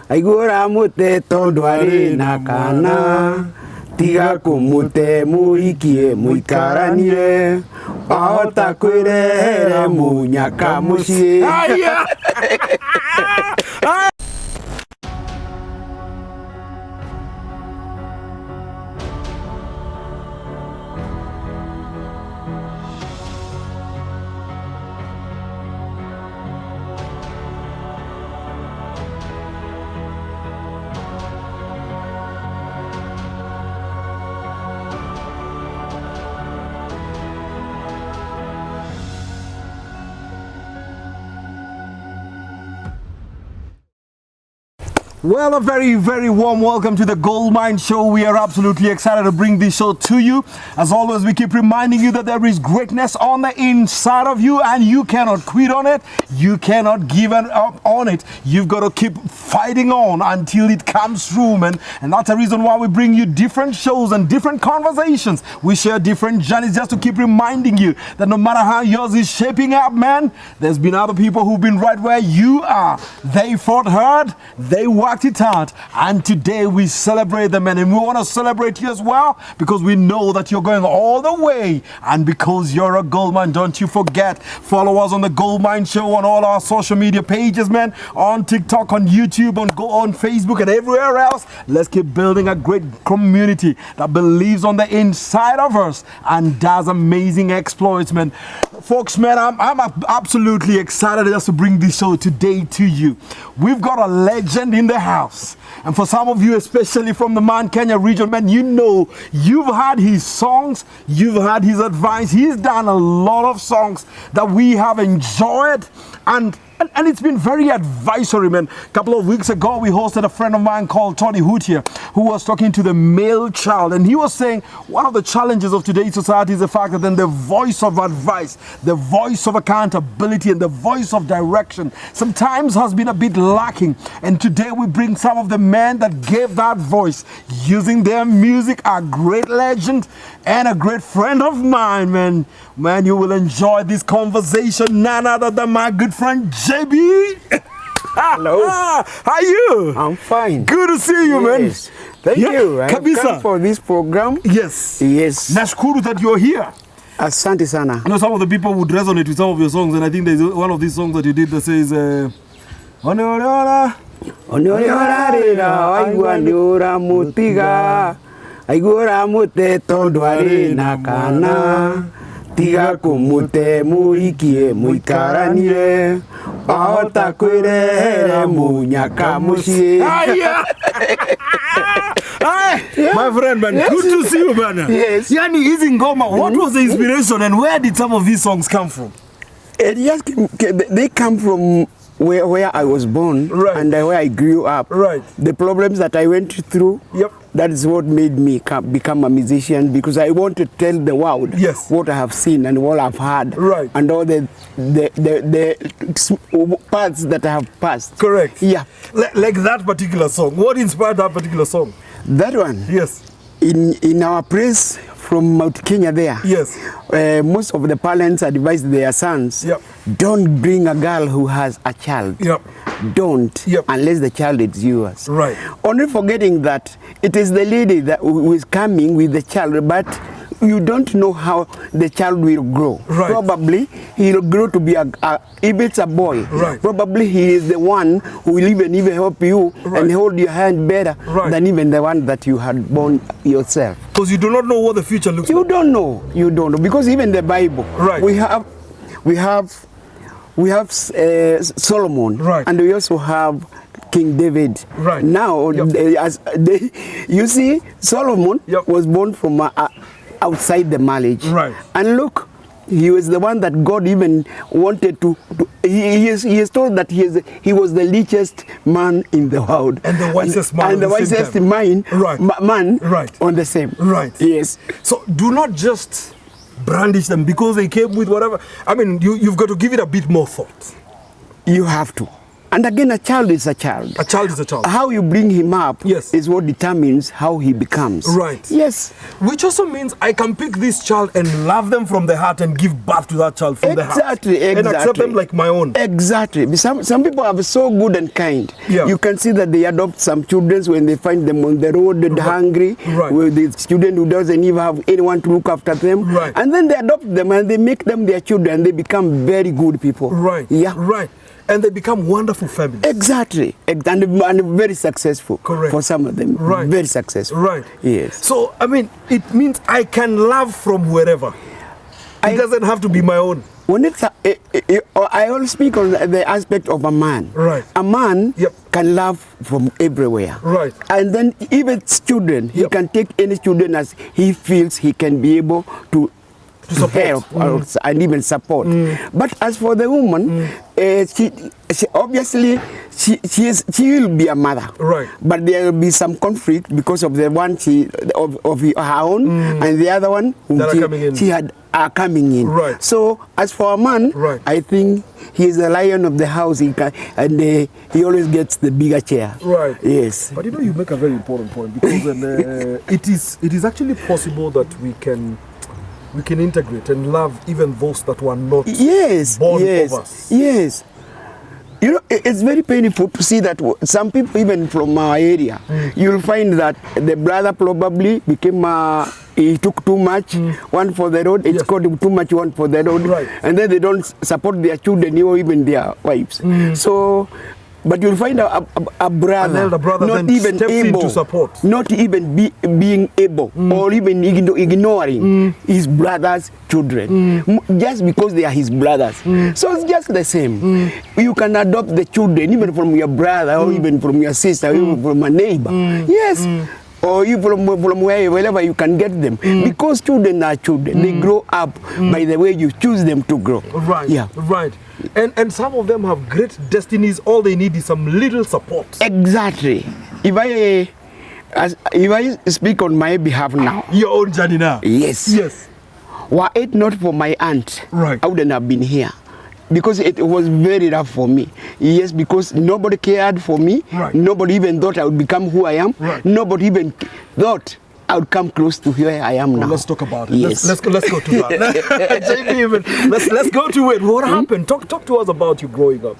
Aigura mute tondwari na kana. Tiga kumute muikie muikaranie. Wahota kwirehera munyaka mucie. Well, a very, very warm welcome to the Goldmine Show. We are absolutely excited to bring this show to you. As always, we keep reminding you that there is greatness on the inside of you and you cannot quit on it. You cannot give up on it. You've got to keep fighting on until it comes through, man. And that's the reason why we bring you different shows and different conversations. We share different journeys just to keep reminding you that no matter how yours is shaping up, man, there's been other people who've been right where you are. They fought hard. They worked it out, and today we celebrate them, and we want to celebrate you as well because we know that you're going all the way, and because you're a Goldmine, don't you forget, follow us on the Goldmine Show on all our social media pages, man, on TikTok, on YouTube, on Facebook, and everywhere else. Let's keep building a great community that believes on the inside of us and does amazing exploits, man. Folks, man, I'm absolutely excited just to bring this show today to you. We've got a legend in the house. And for some of you, especially from the Mount Kenya region, man, you know, you've heard his songs, you've heard his advice. He's done a lot of songs that we have enjoyed, and it's been very advisory, man. A couple of weeks ago, we hosted a friend of mine called Tony Hoot here, who was talking to the male child. And he was saying one of the challenges of today's society is the fact that then the voice of advice, the voice of accountability, and the voice of direction sometimes has been a bit lacking. And today we bring some of the men that gave that voice using their music, a great legend and a great friend of mine, man. Man, you will enjoy this conversation. None other than my good friend JB. Hello. How are you? I'm fine. Good to see you, Yes. man. Thank you. I have Kabisa. come for this program. Yes. Yes. Nashukuru that you're here. Asante sana. I know some of the people would resonate with some of your songs, and I think there's one of these songs that you did that says, Oneoreora. Oneorarira, aigua niura mutiga. Aigura mute tondwari na kana. Tiga kumute muikie muikaranie. Wahota kwirehera munyaka mucie. My friend, man, Yes. good to see you, man. Yes. Yani, hizi ngoma, what was the inspiration and where did some of these songs come from? They come from where I was born, Right. and where I grew up. Right. The problems that I went through. Yep. That is what made me become a musician, because I want to tell the world Yes. what I have seen and what I've heard, Right. and all the parts that I have passed. Correct. Yeah, Like that particular song. What inspired that particular song? that one. Yes. In our place from Mount Kenya there, Yes. most of the parents advise their sons, Yep. don't bring a girl who has a child. Yep. Don't, Yep. unless the child is yours. Right. Only forgetting that it is the lady that who is coming with the child, but you don't know how the child will grow. Right. Probably he'll grow to be if it's a boy, Right. probably he is the one who will even help you Right. and hold your hand better Right. than even the one that you had born yourself. Because you do not know what the future looks You like. don't know. You don't know, because even the Bible, Right. we have Solomon, Right. and we also have King David. Right. Now, Yep. you see, Solomon Yep. was born from outside the marriage. Right. And look, he was the one that God even wanted to he is told that he was the richest man in the world. And the wisest man And the at the same wisest time. man, Right. man Right. on the same. Right. Yes. So do not just brandish them because they came with whatever. I mean, you've got to give it a bit more thought. You have to. And again, a child is a child. A child is a child. How you bring him up Yes. is what determines how he becomes. Right. Yes. Which also means I can pick this child and love them from the heart and give birth to that child from the heart. Exactly. And accept them like my own. Exactly. Some people are so good and kind. Yeah. You can see that they adopt some children when they find them on the road and hungry, Right. with the student who doesn't even have anyone to look after them. Right. And then they adopt them and they make them their children. They become very good people. Right. Yeah. Right. And they become wonderful families. Exactly. And very successful. Correct. For some of them. Right. Very successful. Right. Yes. So, I mean, it means I can love from wherever. It doesn't have to be my own. When it's I always speak on the aspect of a man. Right. A man Yep. can love from everywhere. Right. And then even children, he Yep. can take any student as he feels he can be able to support. help and even support. But as for the woman, she obviously she will be a mother. Right. But there will be some conflict because of the one of her own and the other one whom That are coming in. she had are coming in. Right. So as for a man, Right. I think he is the lion of the house. He he always gets the bigger chair. Right. Yes. But you know, you make a very important point because it is actually possible that we can integrate and love even those that were not Yes. born yes. of us. Yes. You know, it's very painful to see that some people, even from our area, you'll find that the brother probably became, he took too much, one for the road, it's Yes. called too much one for the road, Right. and then they don't support their children or even their wives. So, but you'll find a brother, An elder brother not then even steps in able, to support. not even being able, or even ignoring his brother's children, just because they are his brothers. So it's just the same. You can adopt the children even from your brother, or even from your sister, or even from a neighbor. Yes. Or you from wherever you can get them, because children are children. They grow up by the way you choose them to grow. Right. Yeah. Right. And some of them have great destinies. All they need is some little support. Exactly. If I speak on my behalf now, Your own journey now. yes. Yes. Were it not for my aunt, Right. I wouldn't have been here. Because it was very rough for me. Yes, because nobody cared for me. Right. Nobody even thought I would become who I am. Right. Nobody even thought I would come close to where I am now. Let's talk about it. Yes. Let's go to that. JP, let's go to it. What happened? Talk to us about you growing up.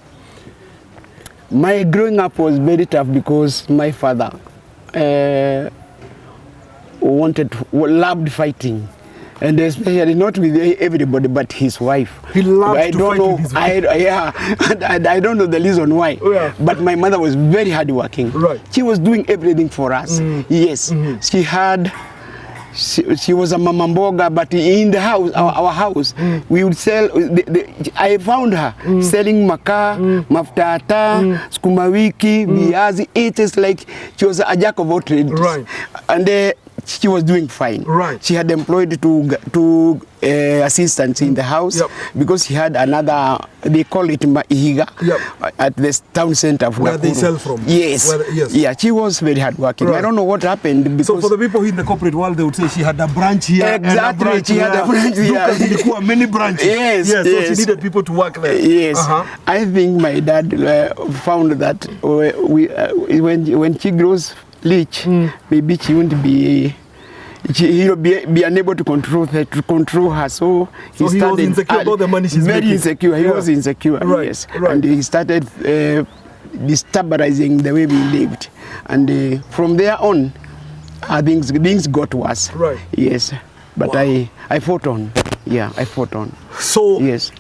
My growing up was very tough because my father loved fighting. And especially not with everybody, but his wife. He loved to fight with his wife. I don't know the reason why. Yeah. But my mother was very hardworking. Right. She was doing everything for us. Yes. She was a mama mboga, but in the house, our house, we would sell. I found her selling makaa, maftata, sukuma wiki, viazi. It is like she was a jack of all trades. Right. And she was doing fine. Right. She had employed two assistants in the house. Yep. Because she had another, they call it Maihiga, Yep. at the town center of Where Nakuru. they sell from. Yes. Yes. Yeah, she was very hardworking. Right. I don't know what happened. Because So for the people in the corporate world, they would say she had a branch here. Exactly, and a branch she had a branch here. Duka zilikuwa many branches. Yes, So yes. she needed people to work there. Yes, Uh-huh. I think my dad found that when she grows rich, maybe she won't be. He'll be unable to control her. So he was started insecure about the money she's very making. insecure. He Yeah. was insecure. Right, Yes, right. and he started destabilizing the way we lived, and from there on, things got worse. Right. Yes, but Wow. I fought on. Yeah, I fought on. So Yes.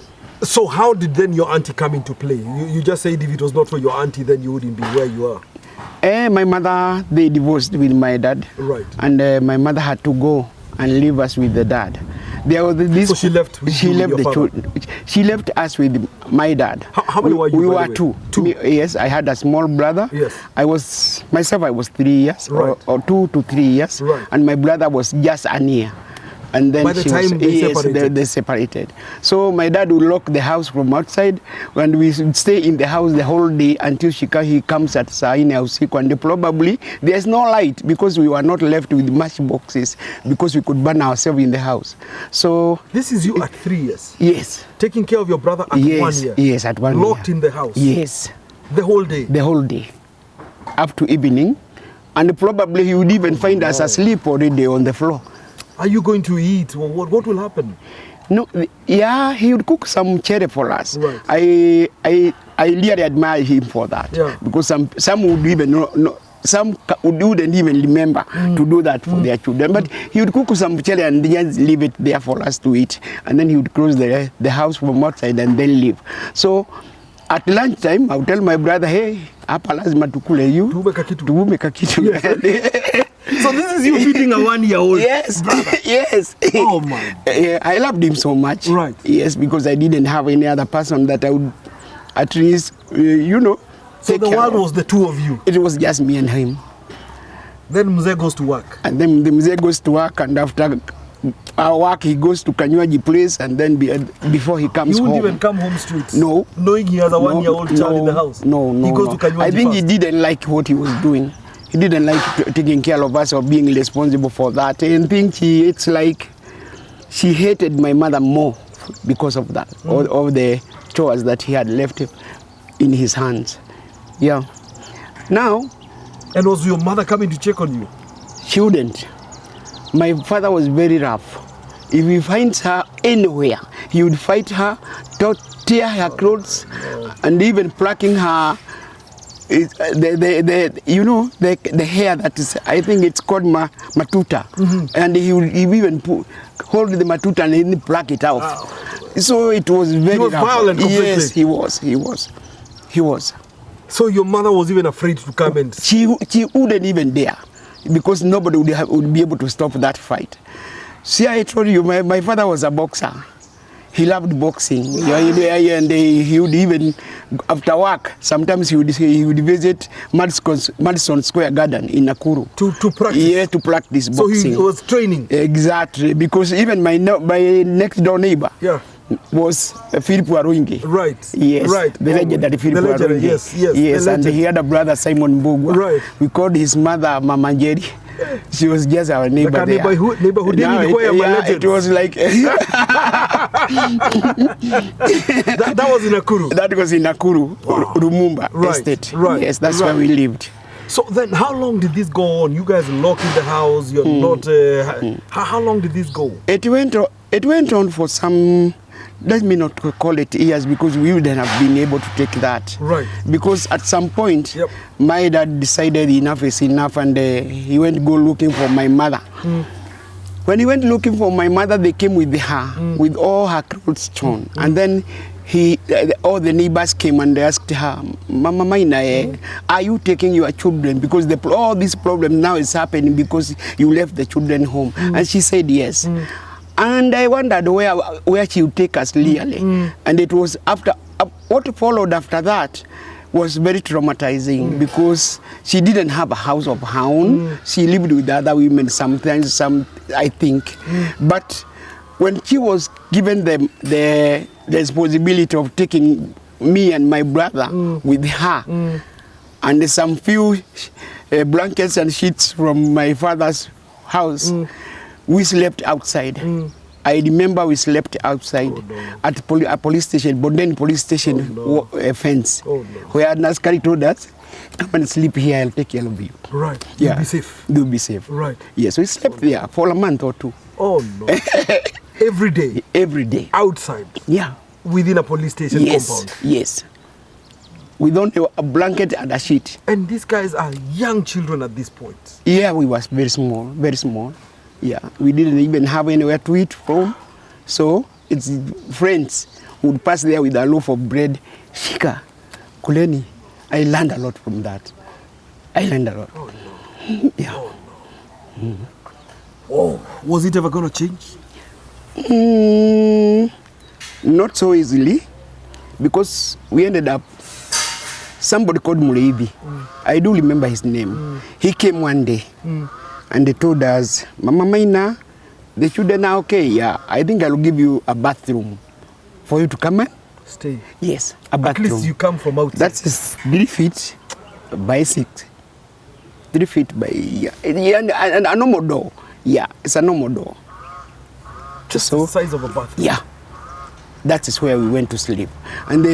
So how did then your auntie come into play? You just said if it was not for your auntie, then you wouldn't be where you are. My mother, they divorced with my dad. Right. And my mother had to go and leave us with the dad. There was this. So she left with She you, left your the father? children. She left us with my dad. How many were you, We by the were way? two. Two. Yes, I had a small brother. Yes. I was 3 years, Right. or 2 to 3 years, Right. and my brother was just a year. And then By the time they separated. they separated. So my dad would lock the house from outside, and we would stay in the house the whole day until he comes at saa nne ya usiku, and probably there's no light because we were not left with match boxes because we could burn ourselves in the house. So This is you at 3 years. yes, Taking care of your brother at 1 year. yes, at 1 year. Locked in the house. Yes. The whole day? The whole day. Up to evening. And probably he would even find us asleep already on the floor. Are you going to eat? What will happen? No, yeah, he would cook some cherry for us. Right. I really admire him for that. Yeah. Because some would even know, some wouldn't even remember to do that for their children. But he would cook some cherry and just leave it there for us to eat. And then he would close the house from outside and then leave. So at lunchtime, I would tell my brother, hey, hapa lazima tukule you. Tuume kakitu. Yes. So this is you feeding a 1-year-old? Yes, brother. yes. Oh my. I loved him so much. Right. Yes, because I didn't have any other person that I would at least, So the world was the two of you? It was just me and him. Then Mzee goes to work? And then the Mzee goes to work, and after our work, he goes to Kanywaji place, and then before he comes home. He wouldn't even come home straight? No. Knowing he has a 1-year-old child in the house? No. He goes to Kanywaji I think first. he didn't like what he was doing. He didn't like taking care of us or being responsible for that. And I think it's like she hated my mother more because of that, all the chores that he had left in his hands. Yeah. Now. And was your mother coming to check on you? She wouldn't. My father was very rough. If he finds her anywhere, he would fight her, tear her clothes, and even plucking her. The hair that is, I think it's called matuta, and he would even hold the matuta and then pluck it out. Wow. So it was very. He was violent completely. Yes, he was. So your mother was even afraid to come and. She wouldn't even dare, because nobody would be able to stop that fight. See, I told you, my father was a boxer. He loved boxing, and he would even, after work, sometimes he would visit Madison Square Garden in Nakuru. To practice? Yeah, to practice boxing. So he was training? Exactly, because even my next door neighbor was Philip Warungi. Right. Yes. Right. The legendary Philip Warungi. Yes. And he had a brother, Simon Mbugwa. Right. We called his mother Mama Jerry. She was just our neighbor. Like there. Neighborhood It was like that was in Nakuru. That was in Nakuru, Rumumba Estate. Right. Yes, that's where we lived. So then, how long did this go on? You guys locked in the house. You're not. How long did this go? It went on for some. Let me not call it years, because we wouldn't have been able to take that. Right. Because at some point, my dad decided enough is enough, and he went to go looking for my mother. When he went looking for my mother, they came with her, with all her clothes torn. And then all the neighbors came and they asked her, Mama Maina, are you taking your children? Because all this problem now is happening because you left the children home. And she said yes. And I wondered where she would take us really. And it was what followed after that was very traumatizing, because she didn't have a house of her own. She lived with other women sometimes, I think. But when she was given the responsibility of taking me and my brother with her, and some few blankets and sheets from my father's house, we slept outside. I remember we slept outside at a police station, Bonden police station fence, where Naskari told us, come and sleep here, I'll take care of you. Right. Yeah. You'll be safe. You'll be safe. Right. Yes, we slept there for a month or two. Oh no. Every day? Every day. Outside? Yeah. Within a police station compound? Yes. With only a blanket and a sheet. And these guys are young children at this point? Yeah, we was very small, very small. Yeah, we didn't even have anywhere to eat from. So it's friends who would pass there with a loaf of bread. Shika, kuleni. I learned a lot from that. I learned a lot. Oh no. Yeah. Oh no. Oh, was it ever going to change? Not so easily, because we ended up, somebody called Mureithi. I do remember his name. He came one day and they told us, Mama Maina, the children are okay. Yeah, I think I'll give you a bathroom for you to come and stay. Yes, a bathroom. At least you come from outside. That's 3 feet by 6. 3 feet by, and a normal door. Yeah, it's a normal door. Just the size of a bathroom. Yeah. That is where we went to sleep. And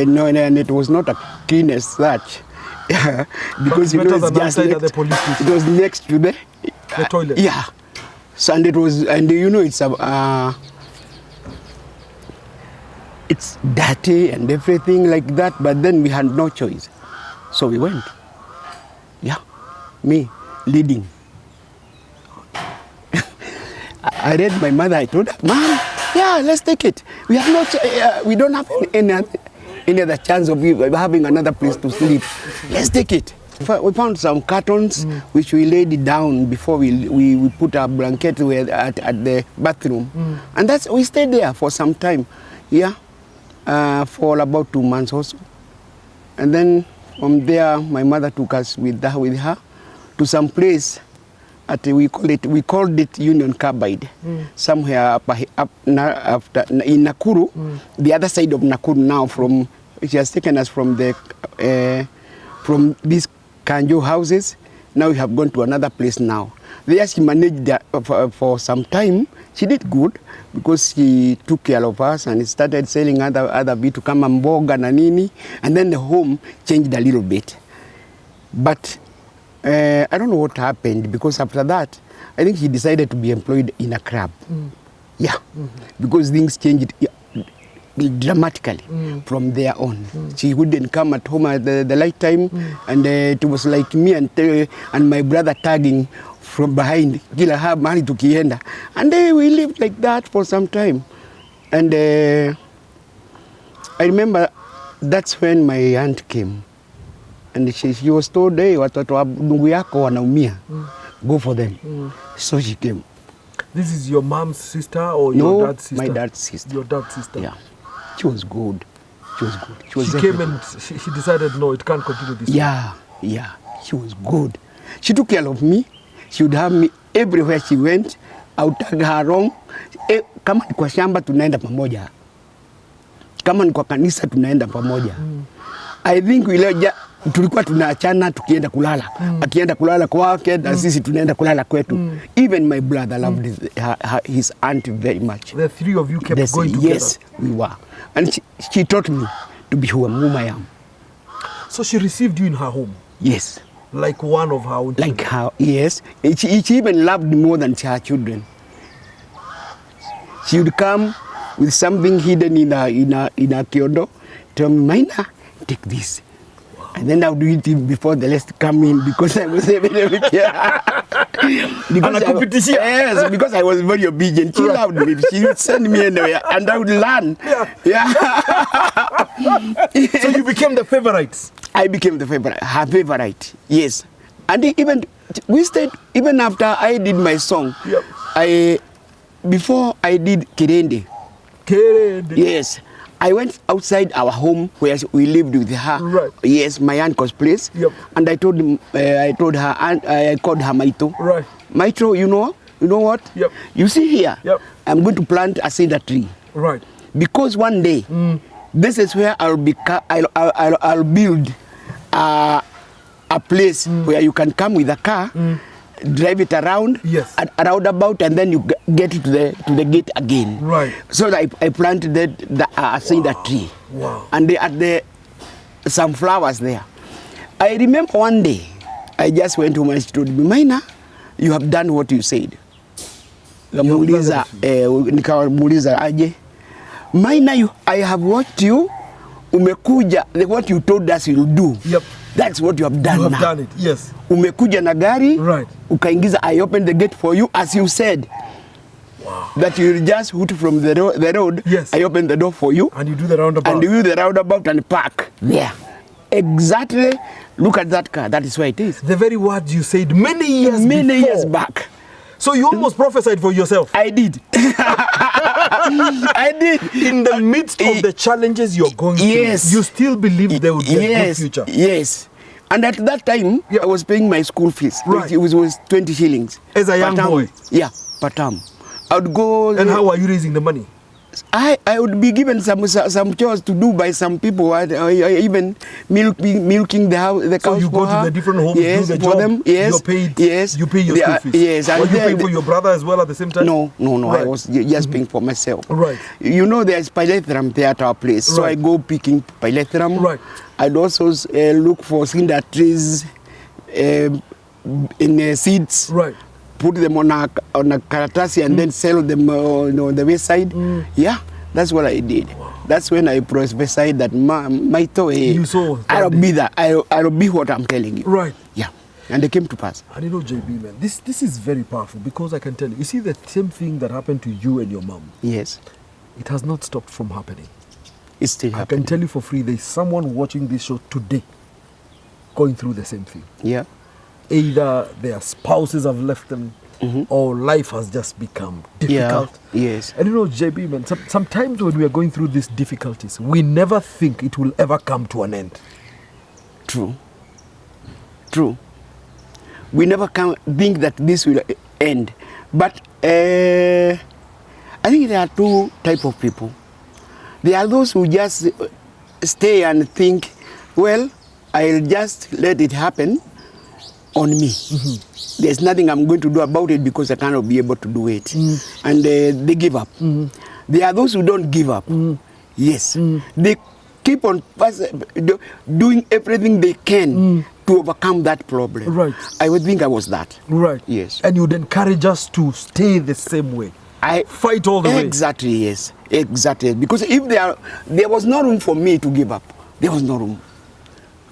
No, and it was not a clean as such. Because But you know, better it's than just outside at next, the police station. it was next to the toilet. Yeah. So, and it was, and you know, it's dirty and everything like that, but then we had no choice. So we went. Yeah. Me leading. I read my mother, I told her, Mom, yeah, let's take it. We have no, we don't have any other chance of having another place to sleep. Let's take it. We found some cartons which we laid it down before we put our blanket at the bathroom. And we stayed there for some time. Yeah. For about 2 months or so. And then from there, my mother took us with her to some place we called it Union Carbide, somewhere in Nakuru, the other side of Nakuru now. She has taken us from these Kanjo houses. Now we have gone to another place now. There she managed that for some time. She did good because she took care of us and started selling other vitu kama mboga na nini, and then the home changed a little bit. But I don't know what happened, because after that, I think she decided to be employed in a club. Yeah, because things changed dramatically from there on. She wouldn't come at home at the light time, and it was like me and my brother tagging from behind, kila mahali tukienda, and we lived like that for some time. And I remember that's when my aunt came, and she was told, hey, watoto wa ndugu yako wanaumia, go for them. So she came. This is your mom's sister or your dad's sister? My dad's sister. Your dad's sister. Yeah. She was good. She was good. She came and she decided, no, it can't continue this way. Yeah. She was good. She took care of me. She would have me everywhere she went. I would tag her along. Kama ni kwa shamba tunaenda pamoja. Kama ni kwa kanisa tunaenda pamoja. I think tulikuwa tunaachana tukienda kulala. Akienda kulala kwake na sisi tunaenda kulala kwetu. Even my brother loved his aunt very much. The three of you kept going together? Yes, we were. And she taught me to be whom I am. So she received you in her home? Yes. Like one of her own children? Like her, yes. She even loved me more than her children. She would come with something hidden in a kiodo, tell me, Maina, take this. And then I would do it before the rest come in, because I was very Yes, because I was very obedient. She loved me. She would send me anywhere and I would learn. Yeah. So you became the favorite? I became her favorite, yes. And even we stayed, even after I did my song, before I did Kirende. Yes. I went outside our home where we lived with her. Right. Yes, my uncle's place. And I told her, I called her Maito. Right. Maito, you know what? You see here, I'm going to plant a cedar tree. Right. Because one day, this is where I'll build a place where you can come with a car, drive it around, at a roundabout, and then you get to the gate again. Right. So I planted the cedar tree. Wow. And they had some flowers there. I remember one day, I just went home and she told me, Maina, you have done what you said. Nikamuuliza aje, Maina, I have watched you, umekuja, what you told us you'll do. That's what you have done now. You have done it, yes. Umekuja na gari, right. Ukaingiza, I opened the gate for you, as you said. Wow. That you just hoot from the road. Yes. I opened the door for you. And you do the roundabout. And you do the roundabout and park there. Exactly. Look at that car. That is where it is. The very words you said many years back. So you almost prophesied for yourself. I did. I did. In the midst of the challenges you're going through, you still believed there would be a good future. Yes. And at that time, I was paying my school fees. Right. It was 20 shillings. As a young boy? Yeah, per term. I would go... And how are you raising the money? I would be given some chores to do by some people. Even milking the house, the cows. So you for go her. to the different homes, yes, do the for job. them. Yes, You're paid. Yes, you pay your school fees. Yes, and you paying for your brother as well at the same time. No. Right. I was just paying for myself. Right. You know, there's pyrethrum there at our place, so Right. I go picking pyrethrum. Right. I'd also look for cinder trees in seeds. Right. Put them on a karatasi and then sell them on the wayside. Yeah, that's what I did. Wow. That's when I prophesied that my toy. You saw. I'll be that. I'll be what I'm telling you. Right. Yeah, and they came to pass. And you know, JB, man, this is very powerful because I can tell you. You see, the same thing that happened to you and your mom. Yes. It has not stopped from happening. It's still happening. I can tell you for free, there's someone watching this show today going through the same thing. Yeah. Either their spouses have left them or life has just become difficult. Yeah. Yes. And you know, JB, man, sometimes when we are going through these difficulties, we never think it will ever come to an end. True. We never think that this will end. But I think there are two types of people. There are those who just stay and think, well, I'll just let it happen on me. There's nothing I'm going to do about it because I cannot be able to do it. And they give up. There are those who don't give up. Yes. They keep on doing everything they can to overcome that problem. Right. I would think I was that. Right. Yes. And you'd encourage us to stay the same way. I fight all the way. Exactly, yes. Exactly. Because if there was no room for me to give up. There was no room.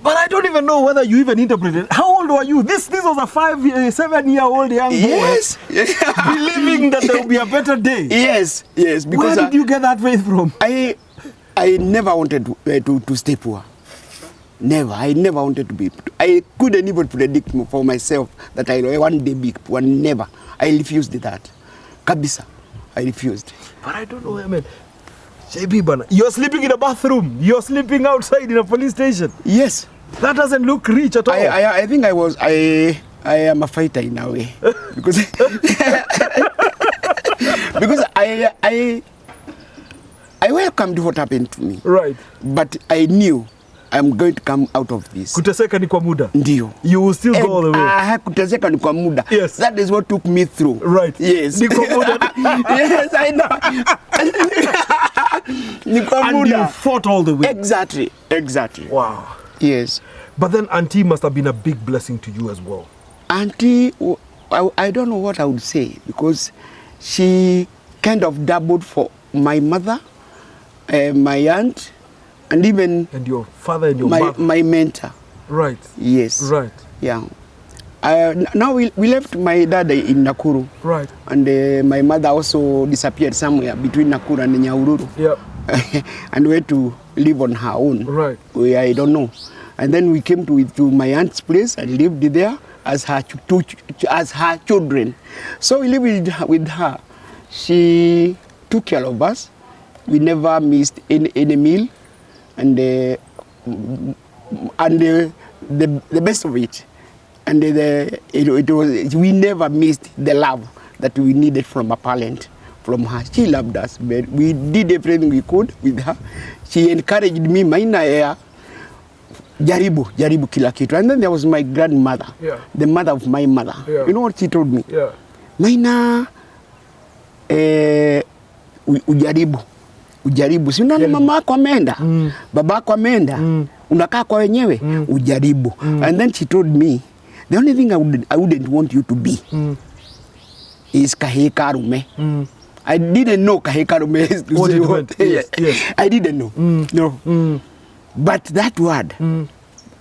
But I don't even know whether you even interpreted. How old were you? This was a 7-year-old young boy. Yes. Believing that there will be a better day. Yes. Because where did you get that faith from? I never wanted to stay poor. Never. I never wanted to be. I couldn't even predict for myself that I will one day be poor. Never. I refused that. Kabisa. I refused. But I don't know, man. JB Bana, you're sleeping in a bathroom. You're sleeping outside in a police station. Yes. That doesn't look rich at all. I think I am a fighter in a way. Because because I welcomed what happened to me. Right. But I knew I'm going to come out of this. Kuteseka ni kwa muda. Ndio. You will still go all the way. Kuteseka ni kwa muda. Yes. That is what took me through. Right. Yes. Ni kwa muda. Yes, I know. Ni kwa and muda. you fought all the way. Exactly. Wow. Yes. But then Auntie must have been a big blessing to you as well. Auntie, I don't know what I would say because she kind of doubled for my mother, my aunt, and even and your father and your mother. My mentor. Right. Yes. Right. Yeah. Now we left my dad in Nakuru. Right. And my mother also disappeared somewhere between Nakuru and Nyahururu. Yep. And went to live on her own. Right. I don't know. And then we came to my aunt's place and lived there as her children. So we lived with her. She took care of us. We never missed any meal. And the best of it, and it was, we never missed the love that we needed from a parent, from her. She loved us. But we did everything we could with her. She encouraged me, Maina, jaribu kila kitu. And then there was my grandmother, the mother of my mother. You know what she told me? Maina, ujaribu. Si unaona mama yako ameenda, baba yako ameenda, unakaa kwa wenyewe, ujaribu. And then she told me, the only thing I wouldn't want you to be is kahekarume. I didn't know kahekarume is what yes. I didn't know. No. But that word,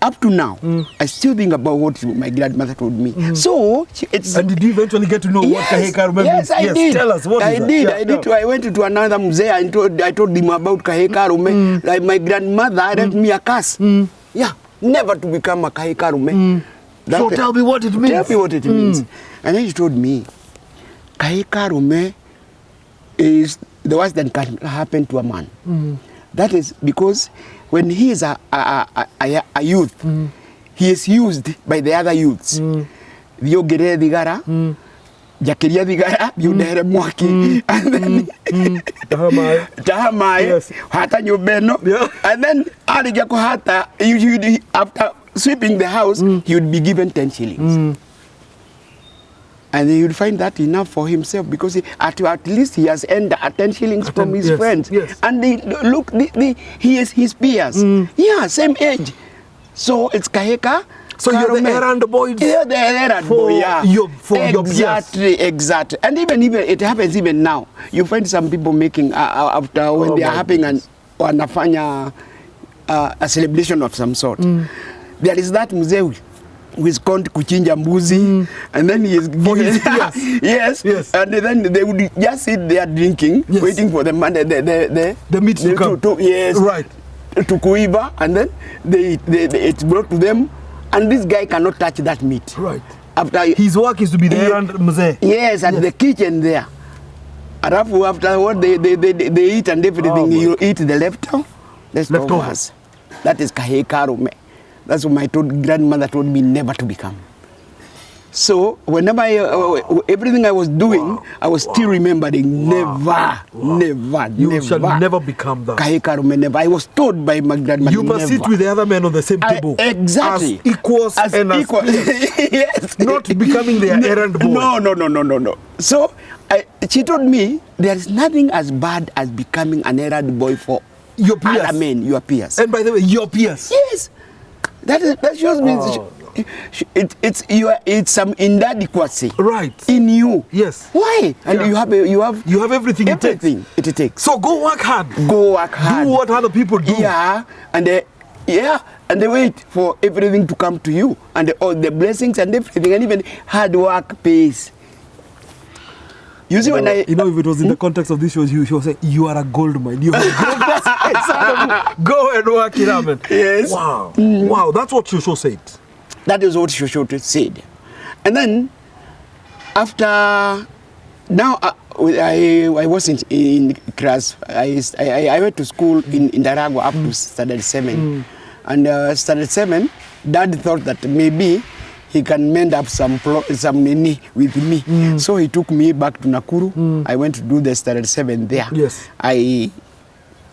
up to now, I still think about what my grandmother told me. So, and did you eventually get to know what kahekarume means? Yes, I did. Tell us, what is that? I did. I went to another museum and I told him about kahekarume. Like my grandmother left me a curse. Yeah, never to become a kahekarume. So tell me what it means. Tell me what it means. And then he told me, kahekarume is the worst that can happen to a man. That is because when he is a youth, he is used by the other youths. Viogere digara, jakiria thigara biundehere mwaki and then tahamae Yes. hata nyumba ĩno and then alikia kuhata after sweeping the house he would be given 10 shillings and he would find that enough for himself because at least he has earned 10 shillings from his friends and he is his peers yeah, same age, so it's kaheka. So you're the errand boy. Yeah, the errand boy. Yeah, for your peers. Exactly. And even it happens even now. You find some people making after when they are having wanafanya a celebration of some sort. There is that mzee who is called kuchinja mbuzi, and then he is given yes, and then they would just sit there drinking, waiting for the meat to come. Yes, right. To kuiva, and then it's brought to them. And this guy cannot touch that meat. Right. After his work is to be there and mzee. Yes, at the kitchen there. Alafu after what they eat and everything, you eat the leftovers. That is kahekarume. That's what my grandmother told me never to become. So whenever everything I was doing, I was still remembering never. You shall never become that. Kahekarume, never. I was told by my grandmother. You must sit with the other men on the same table. Exactly. As equals and equal. Yes. Not becoming their errand boy. No. So she told me there is nothing as bad as becoming an errand boy for your peers. Other men, your peers. And by the way, your peers. Yes. That shows me it's some inadequacy in you. Yes. Why? And you have everything it takes. So go work hard. Do what other people do. Yeah. And they wait for everything to come to you, and all the blessings and everything, and even hard work pays. You see, when if it was in the context of this show, she was saying, you are a gold mine. You have gold. Go and work it out, man. Yes. Wow. Wow, that's what Shosho said. That is what Shosho said. And then, after, now I wasn't in class. I went to school in Daragwa up to standard 7. And standard 7, Dad thought that maybe he can mend up some nini with me. So he took me back to Nakuru. I went to do the standard 7 there. Yes. I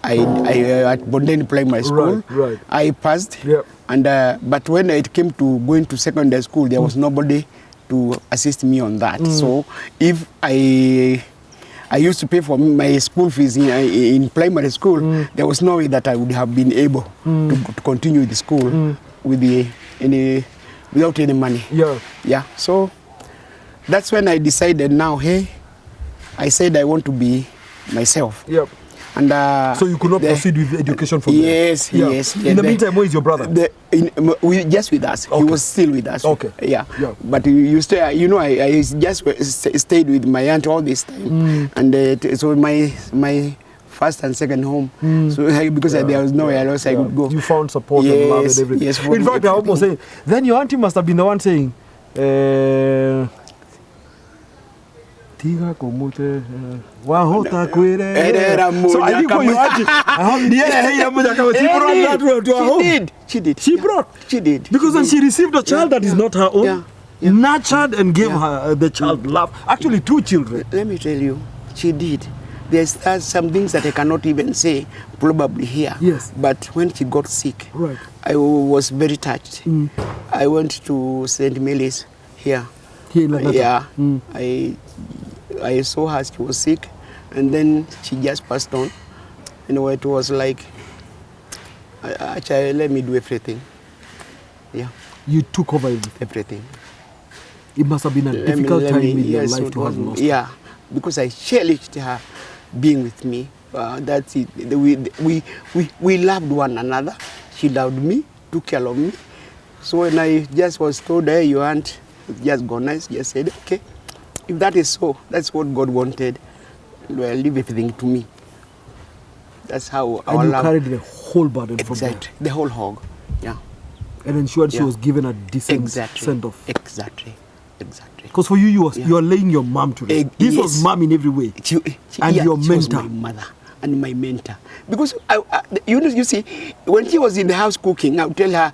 at Bondeni Primary School. Right. I passed. Yep. And but when it came to going to secondary school, there was nobody to assist me on that. So if I used to pay for my school fees in primary school, there was no way that I would have been able to continue the school without any money. Yeah. So that's when I decided now, hey, I said I want to be myself. Yep. And so you could not proceed with education from there? Yes. In the meantime, where is your brother? Just with us. Okay. He was still with us. Okay. Yeah. But you stay. I just stayed with my aunt all this time, and so my first and second home. So because there was nowhere else I could go. You found support and love and everything. Yes. In fact, I almost say, then your auntie must have been the one saying, Tiga komute wahota kwere. So I think for your auntie, she did. She did. Because when she received a child that is not her own, nurtured and gave her the child love. Actually, 2 children. Let me tell you, she did. There's some things that I cannot even say probably here. Yes. But when she got sick, right, I was very touched. I went to St. Mary's here. Yeah. I saw her, she was sick, and then she just passed on. It was like, actually, let me do everything. Yeah. You took over everything. It must have been a difficult time in your life to have lost her. Yeah, because I cherished her being with me. That's it. We loved one another. She loved me, took care of me. So when I just was told, hey, your aunt just gone, I just said, okay, if that is so, that's what God wanted. Well, leave everything to me. That's how our love. And you carried the whole burden from there. Exactly, the whole hog. Yeah. And ensured she was given a decent send off. Exactly. Because for you, you are laying your mom to rest. This was mom in every way. And your mentor. Was my mother and my mentor. Because you see, when she was in the house cooking, I would tell her,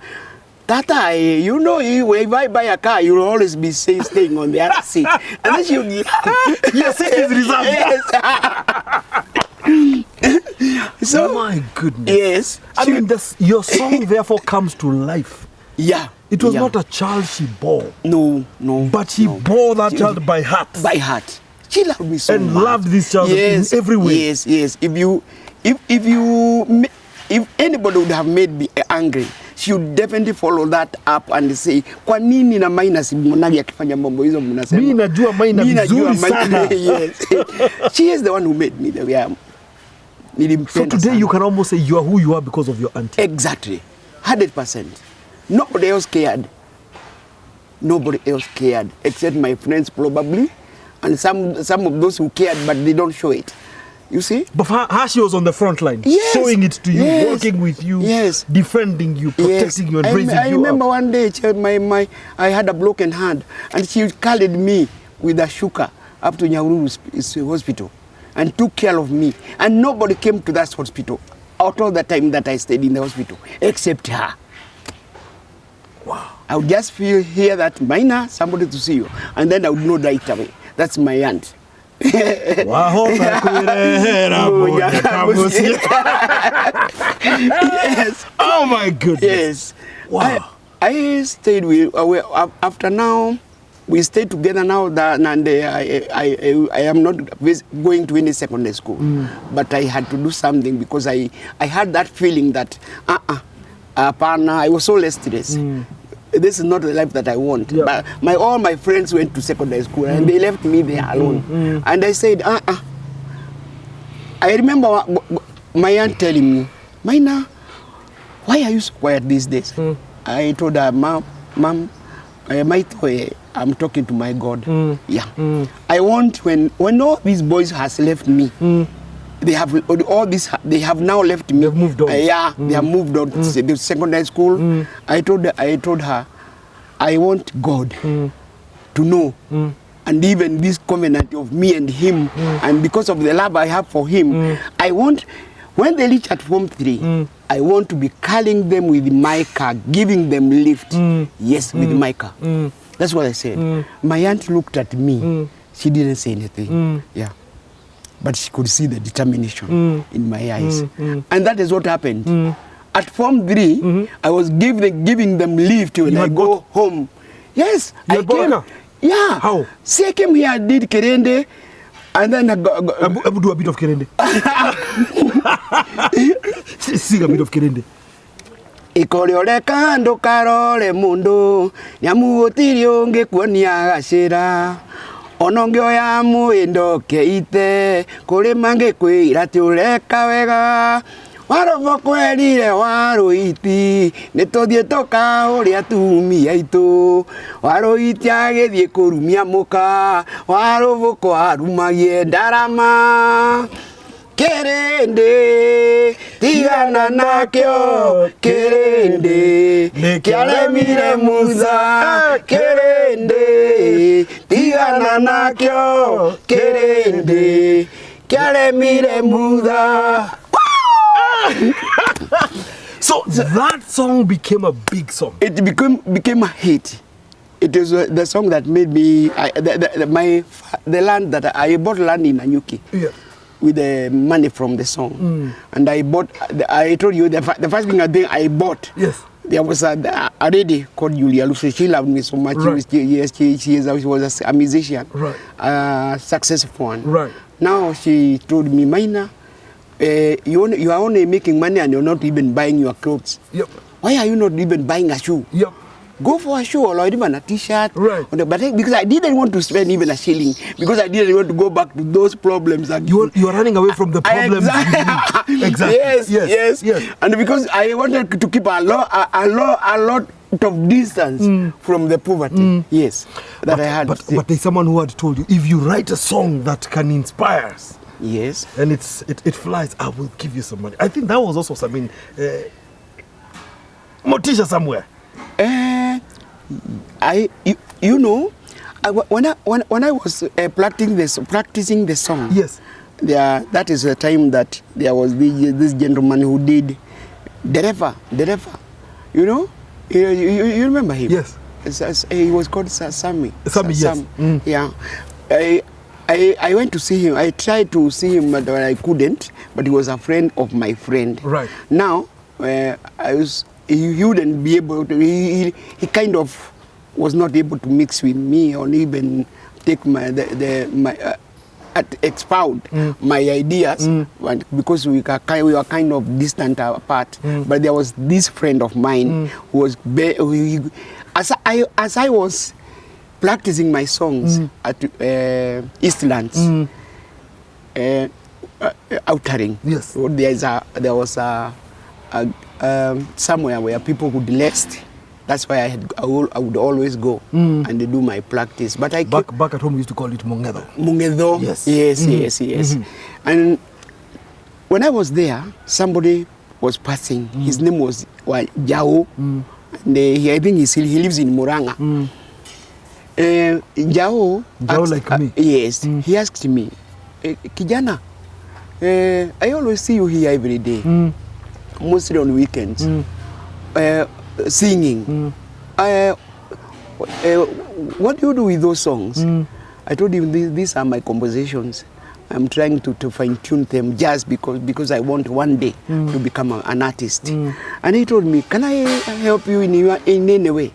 Tata, you know, if I buy a car, you'll always be staying on the other seat. And then she would Your seat is reserved. Yes. So, my goodness. Yes. I mean, your song therefore comes to life. Yeah. It was not a child she bore. No. But she bore that child by heart. By heart. She loved me so much. And loved this child in every way. Yes. If anybody would have made me angry, she would definitely follow that up and say, kwa nini na Maina simonagi akifanya mambo hizo mnasema? Mimi najua Maina vizuri sana. Yes. She is the one who made me the way I am. So today you can almost say you are who you are because of your auntie. Exactly. 100%. Nobody else cared. Nobody else cared except my friends probably, and some of those who cared but they don't show it. You see? But her she was on the front line, showing it to you, working with you, defending you, protecting you, and raising you up. I remember one day I had a broken hand, and she carried me with a shuka up to Nakuru hospital and took care of me. And nobody came to that hospital out of the time that I stayed in the hospital except her. Wow. I would just hear that, Maina, somebody to see you. And then I would know right away. That's my aunt. Yes. Oh my goodness. Yes. Wow. I stayed with, after now, we stayed together now, and I am not going to any secondary school. But I had to do something because I had that feeling that, I was so restless. This is not the life that I want. But all my friends went to secondary school and they left me there alone. And I said, I remember my aunt telling me, Maina, why are you so quiet these days? I told her, Mom, I'm talking to my God. I want when all these boys has left me, they have all this. They have now left me. They've moved on. They have moved on to the secondary school. I told her, I want God to know, and even this covenant of me and Him, and because of the love I have for Him, I want when they reach at Form 3, I want to be calling them with my car, giving them lift. Yes, with my car. That's what I said. My aunt looked at me. She didn't say anything. But she could see the determination in my eyes. And that is what happened. At Form 3, I was giving them lift when I go home. Yes, I came. Yeah. How? See, I came here, did Kerende, and then I do a bit of Kerende. Sing a bit of Kerende. Ikoriore kando karole mundo nyamuotirio ngekuonia gacira onongio ya muindo keite kuri mange kwira tureka wega warovo kwerire waruiti nituthie toka uria tumia itu waruiti agithie kurumia muka warovo kwarumagie ndarama Kerende, tigana nakyo, Kerende, kialemire muza, Kerende, tigana nakyo, Kerende, kialemire muza. So that song became a big song. It became a hit. It is the song that made me the land that I bought land in Nanyuki. With the money from the song, and I bought. I told you the first thing I bought. Yes. There was a lady called Julia Lucy. She loved me so much. Right. She was a musician. Right. A successful one. Right. Now she told me, Maina, you are only making money and you're not even buying your clothes. Yep. Why are you not even buying a shoe? Yep. Go for a show or even a t-shirt. Right. But because I didn't want to spend even a shilling, because I didn't want to go back to those problems. You are running away from the problems. Exactly. Yes. And because I wanted to keep a lot of distance from the poverty. Yes. That I had. But there's someone who had told you, if you write a song that can inspire us, yes, and it flies, I will give you some money. I think that was also something motisha somewhere. When I was practicing the song, yes, that is the time that there was this gentleman who did dereva, You remember him? Yes. He was called Sammy. Sammy, yes. Yeah. I went to see him. I tried to see him, but I couldn't. But he was a friend of my friend. Right. Now, he wouldn't be able to. He kind of was not able to mix with me or even take expound my ideas, because we were kind of distant apart. But there was this friend of mine who was as I was practicing my songs at Eastlands, outering. Yes. There was somewhere where people would rest. That's why I would always go and do my practice. But back at home, we used to call it Mungedo. Mungedo. Yes. Yes. And when I was there, somebody was passing. His name was Jao. And I think he lives in Muranga. Jao asked, like me. Yes. He asked me, Kijana, I always see you here every day, mostly on weekends, singing. What do you do with those songs? I told him, these are my compositions. I'm trying to fine-tune them just because I want one day to become an artist. And he told me, can I help you in any way?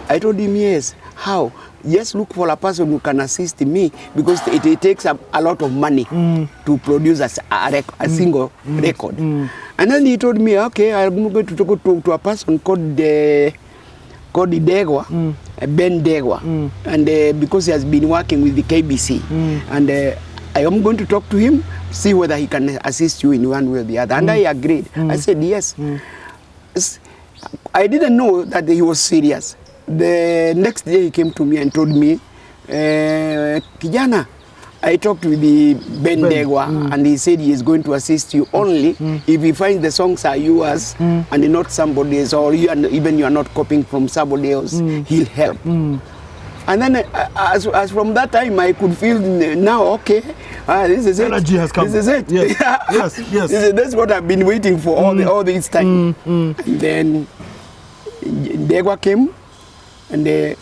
I told him, yes. How? Just look for a person who can assist me, because it takes a lot of money to produce a single record. And then he told me, okay, I'm going to talk to a person called Degwa, Ben Degwa, and because he has been working with the KBC, and I am going to talk to him, see whether he can assist you in one way or the other. And I agreed. I said yes. I didn't know that he was serious. The next day he came to me and told me, Kijana, I talked with the Ben Degwa, and he said he is going to assist you only if he finds the songs are yours and not somebody else, or you, and even you are not copying from somebody else, he'll help. And then as from that time, I could feel now, okay, this is it. Energy has come. This is it. Yes. Yes. That's what I've been waiting for all this time. And then Degwa came and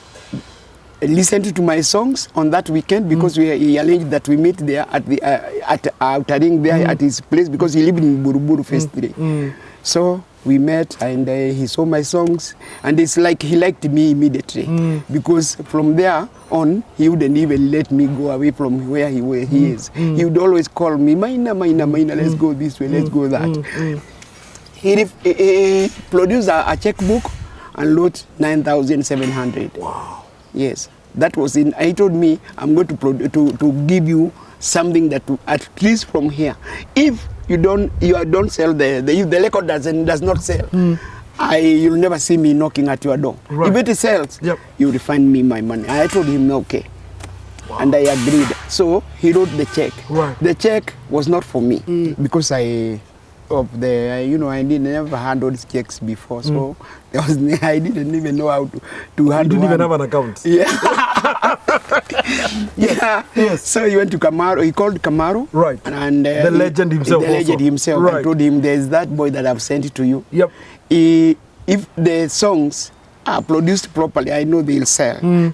listened to my songs on that weekend, because he arranged that we meet there at outering there at his place, because he lived in Buruburu first day. So we met, and he saw my songs, and it's like he liked me immediately, because from there on he wouldn't even let me go away from where he is. He would always call me, Maina, let's go this way, let's go that. He produced a checkbook and wrote 9,700. Wow. Yes, that was in. He told me, I'm going to give you something that at least from here, if you don't sell if the record does not sell, you'll never see me knocking at your door. Right. If it sells, you will find me my money. I told him okay. Wow. And I agreed. So he wrote the check. Right. The check was not for me, because I never handled checks before, so I didn't even know how to handle. You didn't even have an account. Yeah. Yes. So he went to Kamaru. He called Kamaru. Right. And the legend himself. The legend himself. Right. I told him, there's that boy that I've sent it to you. Yep. If the songs are produced properly, I know they'll sell. And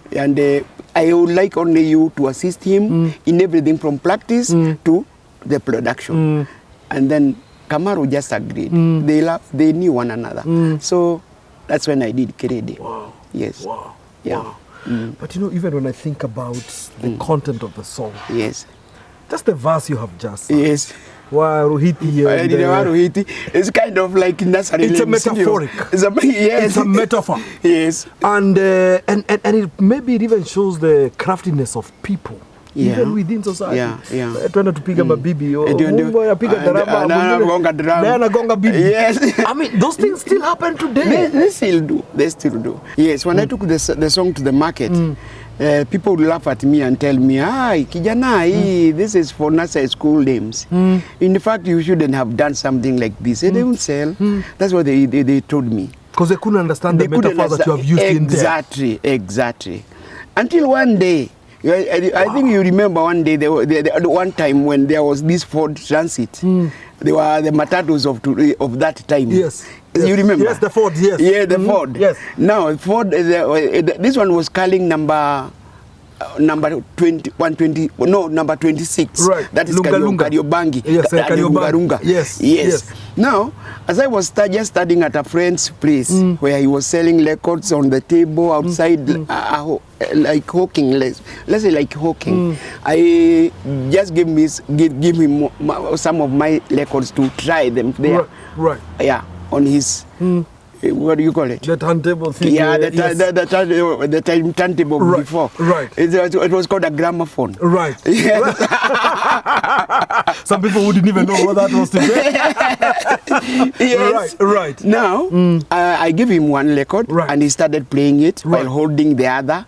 I would like only you to assist him in everything from practice to the production. And then Kamaru just agreed. They knew one another. So that's when I did Cherished. Wow. Yes. Wow. Yeah. Wow. But even when I think about the content of the song, yes, just the verse you have just sung. Yes. Waruhiti. It's kind of like nursery. It's a metaphoric. It's a metaphor. Yes. And it maybe it even shows the craftiness of people. Even within society. Trying to pick up a bibi or gonga bibi. Yes. I mean, those things still happen today. They still do. Yes, when I took the song to the market, people would laugh at me and tell me, kijana, this is for nursery school names. In fact, you shouldn't have done something like this. They won't sell. That's what they told me. Because they couldn't understand the metaphor that you have used in there. Exactly. Until one day, I think you remember one day, one time when there was this Ford Transit. They were the matatus of that time. Yes. You remember? Yes, the Ford, yes. Yeah, the Ford. Yes. Now, Ford, this one was calling number 120, no, number 26. Right. That is Lunga. Kariobangi. Yes, Kariobangi. Yes. Yes. Now, as I was just studying at a friend's place where he was selling records on the table outside, like hawking, let's say like hawking, I just give him some of my records to try them there. Right. Yeah, on his, what do you call it? The turntable thing. Yeah, the turntable Right, before. right. It was called a gramophone. Right. Yeah. Some people wouldn't even know what that was today. Yes. Right. Now, I gave him one record, Right. and he started playing it while Right. holding the other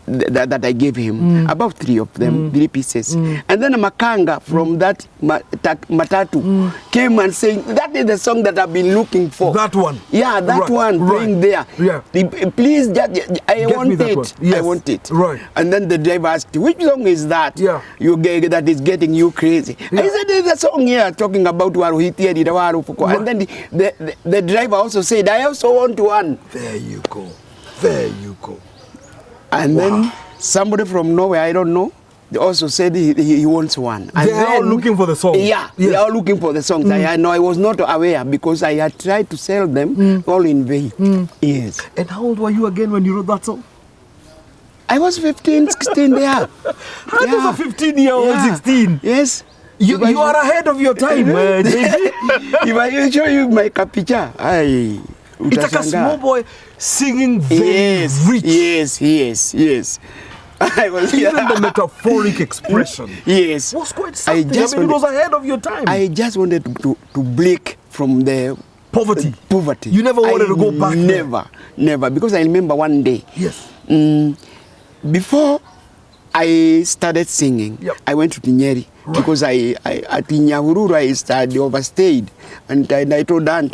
that I gave him, about 3 of them, 3 pieces. And then a Makanga from that Matatu came and saying, that is the song that I've been looking for. That one. Yeah, that Right. one playing there. Yeah. Please, I Get want me that it. one. Yes. I want it. Right. And then the driver asked, which song is that? Yeah. That is getting you crazy. Yeah. I said, there's a song here talking about Waruhiti. And then the driver also said, I also want one. There you go. And then somebody from nowhere, I don't know, they also said he wants one. And They are all then, looking for the song. Yeah, Yes. they are all looking for the songs. I was not aware because I had tried to sell them all in vain. Yes. And how old were you again when you wrote that song? I was 15, 16 there. How does a 15-year-old 16? Yes. You are ahead of your time, man. If I show you my capicha, It's like a small boy singing very rich. Yes. I was Even the metaphoric expression Yes. was quite something. I It was ahead of your time. I just wanted to break from the Poverty. You never wanted to go back there. Never. Because I remember one day, Yes. before I started singing, Yep. I went to Nyeri because I at Nyahururu I overstayed, and I told Aunt,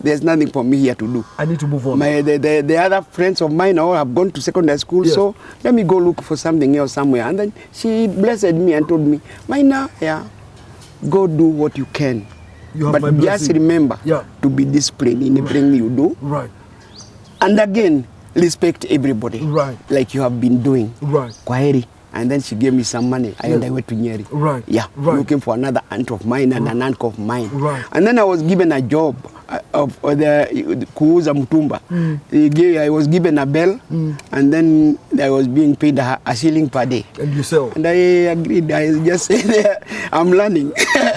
there's nothing for me here to do. I need to move on. The other friends of mine all have gone to secondary school, Yes. so let me go look for something else somewhere. And then she blessed me and told me, Maina, go do what you can. You have But my just blessing. remember to be disciplined in everything you do. Right. And again, respect everybody. Right. Like you have been doing. Right. Kwaheri. And then she gave me some money, and I went to Nyeri. Right. Yeah. Right. Looking for another aunt of mine and an uncle of mine. Right. And then I was given a job of the kuuza mtumba. I was given a bell, and then I was being paid a shilling per day. And you sell. And I agreed. I just said, I'm learning.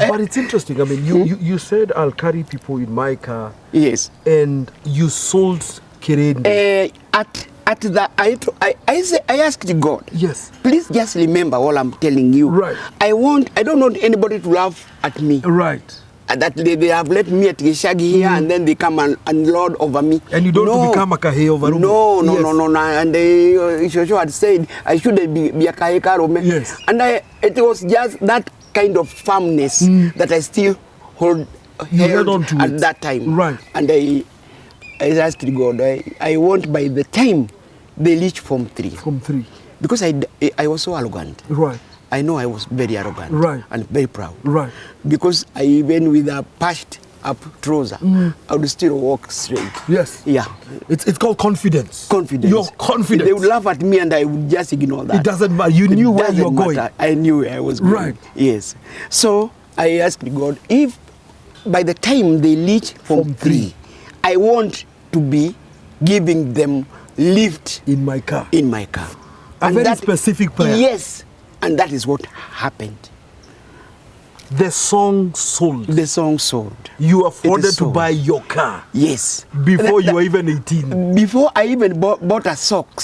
But it's interesting. I mean, you said I'll carry people in my car. Yes. And you sold Kirende. I asked God. Yes. Please just remember all I'm telling you. Right. I don't want anybody to laugh at me. Right. That they have let me at Gishagi here, and then they come and lord over me. And you don't want to become a kahe over Rume. No. Yes. And Shosho had said I shouldn't be a kahe karome. Yes. And it was just that kind of firmness that I still held on to at it. that time. Right. And I asked God, I want by the time they reach Form 3. From 3. Because I was so arrogant. Right. I know I was very arrogant. Right. And very proud. Right. Because I even with a patched up trouser, I would still walk straight. Yes. Yeah. It's called confidence. Confidence. You're confident. They would laugh at me and I would just ignore that. It doesn't matter. You knew where you were going. I knew where I was going. Right. Yes. So I asked God, if by the time they reach Form 3, I want to be giving them lift in my car. A very specific prayer. Yes. And that is what happened. The song sold. You afforded to buy your car. Yes. Before you were even 18. Before I even bought a sock.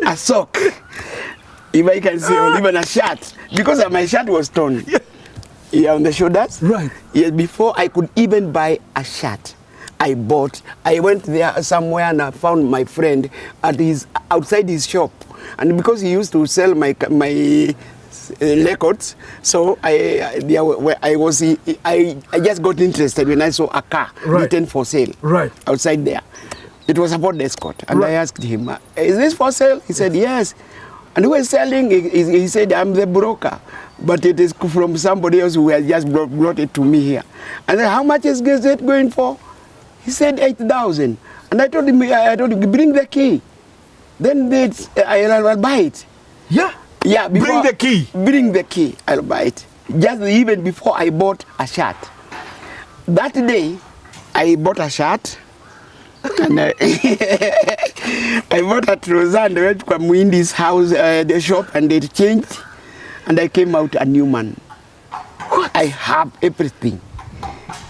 If I can say, or even a shirt. Because my shirt was torn. Yeah, on the shoulders. Right. Yes, before I could even buy a shirt, I went there somewhere and I found my friend outside his shop. And because he used to sell my records, so I just got interested when I saw a car written for sale outside there. It was a Ford Escort, and I asked him, "Is this for sale?" He said, "Yes." And who is selling? He said, "I'm the broker, but it is from somebody else who has just brought it to me here." And then, how much is it going for? He said 8,000. And I told him, bring the key. Then I'll buy it. Yeah? Yeah. Bring the key. Bring the key. I'll buy it. Just even before I bought a shirt. That day, I bought a shirt. And I bought a trouser and I went to Muindi's house, the shop, and they changed. And I came out a new man. I have everything.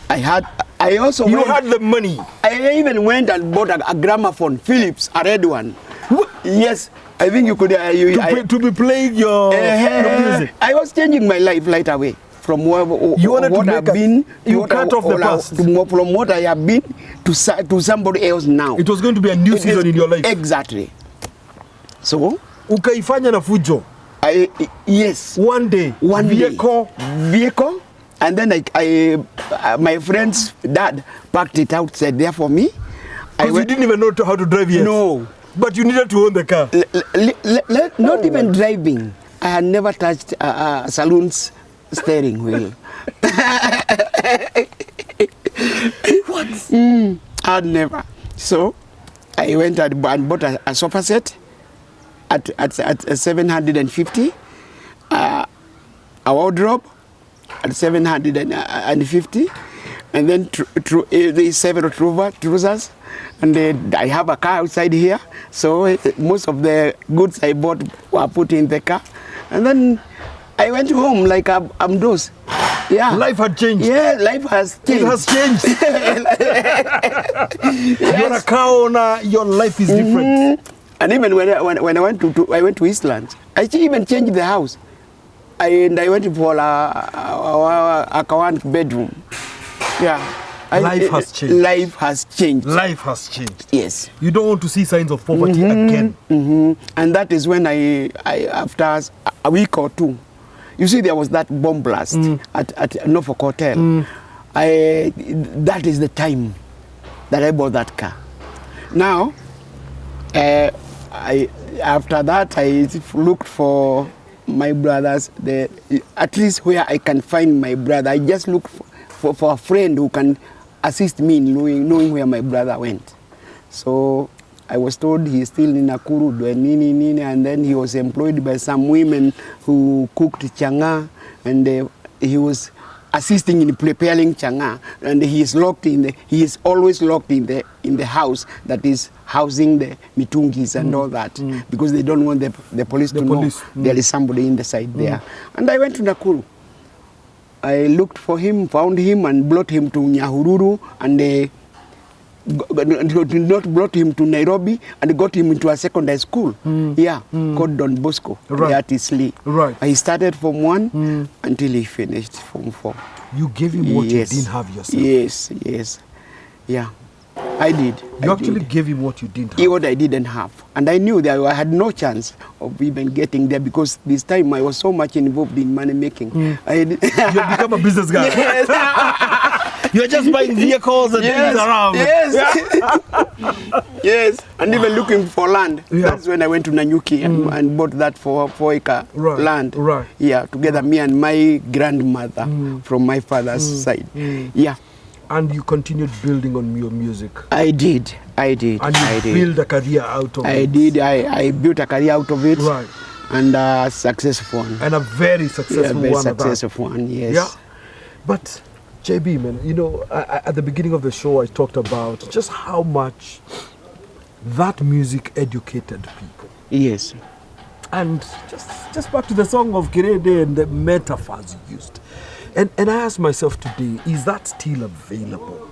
I had the money. I even went and bought a gramophone, Philips, a red one. Yes, I think you could. To be playing your music. I was changing my life right away from what I've been. You cut off the past. From what I have been to somebody else now. It was going to be a new season in your life. Exactly. So ukaifanya na fujo. Yes. One vehicle, and then my friend's dad packed it outside there for me. You didn't even know how to drive yet. No. But you needed to own the car. Not even driving. I had never touched a saloon's steering wheel. What? I had never. So I went and bought a sofa set at 750, a wardrobe at 750, and then the several trousers, and then I have a car outside here, so most of the goods I bought were put in the car, and then I went home like I'm those. Yeah. Life had changed. Yeah, life has changed. It has changed. Yes. You're a car owner, your life is different. And even when I went to Eastland, I even changed the house. I went for a one bedroom. Yeah. Life has changed. Life has changed. Life has changed. Yes. You don't want to see signs of poverty again. And that is when I after a week or two, you see there was that bomb blast at Norfolk Hotel. That is the time that I bought that car. Now, after that I looked for my brothers, at least where I can find my brother. I just look for a friend who can assist me in knowing where my brother went. So I was told he's still in Nakuru doing nini, and then he was employed by some women who cooked changa, and he was assisting in preparing changa, and he is always locked in the house that is housing the mitungis and all that, because they don't want the police to know there is somebody in the side there. And I went to Nakuru. I looked for him, found him, and brought him to Nyahururu, and not brought him to Nairobi, and got him into a secondary school called Don Bosco, at Isli. Right. He started from 1 until he finished from 4. You gave him what you didn't have yourself. Yes. Yeah, I did. You actually gave him what you didn't have. What I didn't have. And I knew that I had no chance of even getting there, because this time I was so much involved in money making. You have become a business guy. Yes. You're just buying vehicles and things around. Yes. Yes. And even looking for land. Yeah. That's when I went to Nanyuki and bought that 4-acre land. Right. Yeah, together me and my grandmother from my father's side. Yeah. And you continued building on your music. I did. And you built a career out of it. I did. I built a career out of it. Right. And a successful one. And a very successful one. Very successful one, yes. Yeah. But JB, man, you know, at the beginning of the show, I talked about just how much that music educated people. Yes. And just back to the song of Kirede and the metaphors used. And I asked myself today, is that still available?